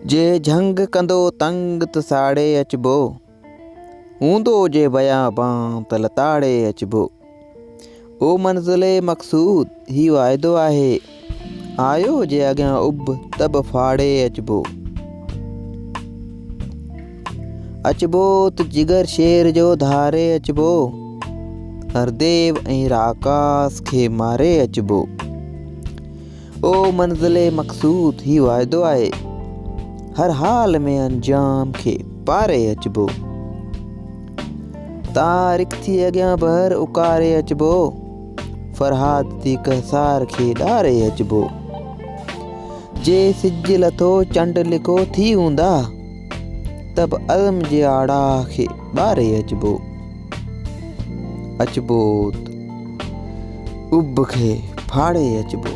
जे झंग कंदो तंग त साड़े अचबो, हूंदो जे बयाबां त लताड़े अचबो। ओ मंज़िले मक़सूद ही वाइदो आहे, आयो जे अॻियां उब त बि फाड़े अचबो। अचबो त जिगर शेर जो धारे अचबो, हरदेव ऐं राकास खे मारे अचबो। ओ मंज़िले मक़सूद ही वाइदो आहे, हर हाल में अंजाम खे पारे अचबो। तारिक थी अॻियां बहर उकारे अचबो, फरहाद थी कहसार खे ॾारे अचबो। जे सिज लथो चंड लिको थी हूंदा, तब अज़म जे आड़ा खे ॿारे अचबो। अचबो त उब खे फाड़े अचबो।